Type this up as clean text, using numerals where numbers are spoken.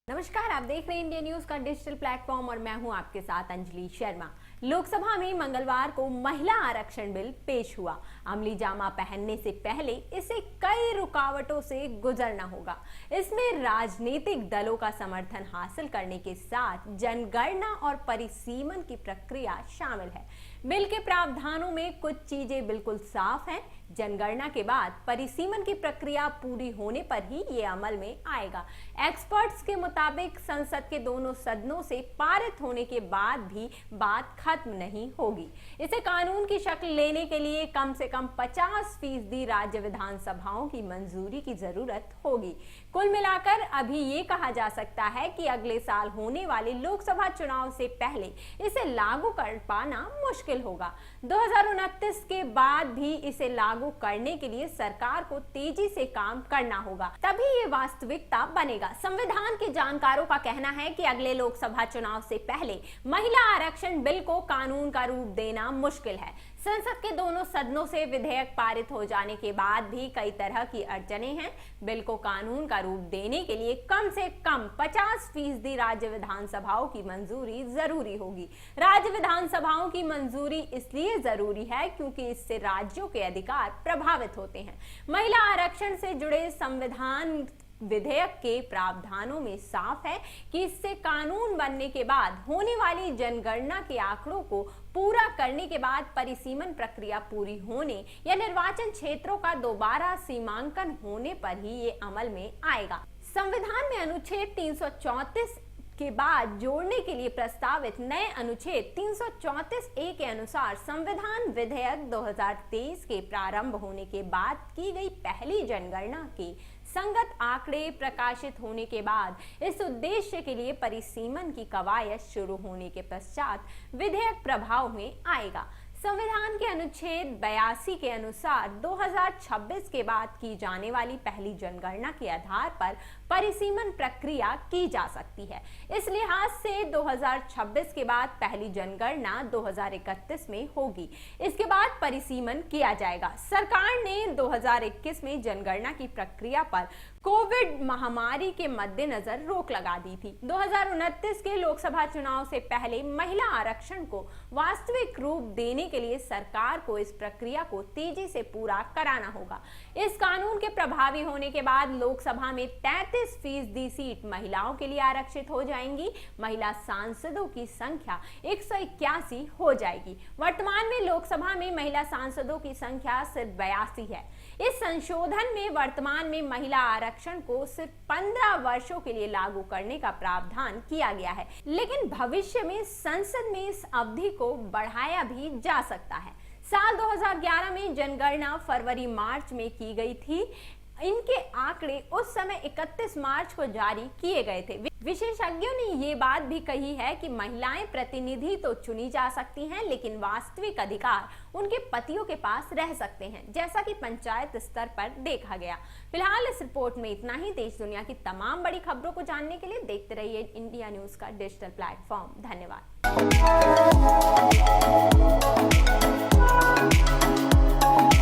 नमस्कार, आप देख रहे हैं इंडिया न्यूज का डिजिटल प्लेटफॉर्म और मैं हूं आपके साथ अंजलि शर्मा। लोकसभा में मंगलवार को महिला आरक्षण बिल पेश हुआ। अमली जामा पहनने से पहले इसे कई रुकावटों से गुजरना होगा। इसमें राजनीतिक दलों का समर्थन हासिल करने के साथ जनगणना और परिसीमन की प्रक्रिया शामिल है। बिल के प्रावधानों में कुछ चीजें बिल्कुल साफ हैं। जनगणना के बाद परिसीमन की प्रक्रिया पूरी होने पर ही ये अमल में आएगा। एक्सपर्ट्स के मुताबिक संसद के दोनों सदनों से पारित होने के बाद भी बात खत्म नहीं होगी। इसे कानून की शक्ल लेने के लिए कम से कम 50% राज्य विधानसभाओं की मंजूरी की जरूरत होगी। कुल मिलाकर अभी ये कहा जा सकता है कि अगले साल होने वाले लोकसभा चुनाव से पहले इसे लागू कर पाना मुश्किल होगा। 2029 के बाद भी इसे लागू करने के लिए सरकार को तेजी से काम करना होगा, तभी ये वास्तविकता बनेगा। संविधान के जानकारों का कहना है कि अगले लोकसभा चुनाव से पहले महिला आरक्षण बिल को कानून का रूप देना मुश्किल है। संसद के दोनों सदनों से विधेयक पारित हो जाने के बाद भी कई तरह की अड़चनें हैं। बिल को कानून का रूप देने के लिए कम से कम 50% राज्य विधानसभाओं की मंजूरी जरूरी होगी। राज्य विधानसभाओं की मंजूरी इसलिए जरूरी है क्योंकि इससे राज्यों के अधिकार प्रभावित होते हैं। महिला आरक्षण से जुड़े संविधान विधेयक के प्रावधानों में साफ है कि इससे कानून बनने के बाद होने वाली जनगणना के आंकड़ों को पूरा करने के बाद परिसीमन प्रक्रिया पूरी होने या निर्वाचन क्षेत्रों का दोबारा सीमांकन होने पर ही ये अमल में आएगा। संविधान में अनुच्छेद 334 के बाद जोड़ने के लिए प्रस्तावित नए अनुच्छेद 334A के अनुसार संविधान विधेयक 2023 के प्रारंभ होने के बाद की गई पहली जनगणना के संगत आंकड़े प्रकाशित होने के बाद इस उद्देश्य के लिए परिसीमन की कवायद शुरू होने के पश्चात विधेयक प्रभाव में आएगा। संविधान के अनुच्छेद 82 के अनुसार 2026 के बाद की जाने वाली पहली जनगणना के आधार पर परिसीमन प्रक्रिया की जा सकती है। इस लिहाज से 2026 के बाद पहली जनगणना 2031 में होगी। इसके बाद परिसीमन किया जाएगा। सरकार ने 2021 में जनगणना की प्रक्रिया पर कोविड महामारी के मद्देनजर रोक लगा दी थी। 2029 के लोकसभा चुनाव से पहले महिला आरक्षण को वास्तविक रूप देने के लिए सरकार को इस प्रक्रिया को तेजी से पूरा कराना होगा। इस कानून के प्रभावी होने के बाद लोकसभा में 33% सीट महिलाओं के लिए आरक्षित हो जाएंगी। महिला सांसदों की संख्या 181 हो जाएगी। वर्तमान में लोकसभा में महिला सांसदों की संख्या सिर्फ 82 है। इस संशोधन में वर्तमान में महिला आरक्षण को सिर्फ 15 वर्षों के लिए लागू करने का प्रावधान किया गया है, लेकिन भविष्य में संसद में इस अवधि को बढ़ाया भी जा सकता है। साल 2011 में जनगणना फरवरी-मार्च में की गई थी। इनके आंकड़े उस समय 31 मार्च को जारी किए गए थे। विशेषज्ञों ने ये बात भी कही है कि महिलाएं प्रतिनिधि तो चुनी जा सकती हैं, लेकिन वास्तविक अधिकार उनके पतियों के पास रह सकते हैं, जैसा कि पंचायत स्तर पर देखा गया। फिलहाल इस रिपोर्ट में इतना ही। देश दुनिया की तमाम बड़ी खबरों को जानने के लिए देखते रहिए इंडिया न्यूज का डिजिटल प्लेटफॉर्म। धन्यवाद।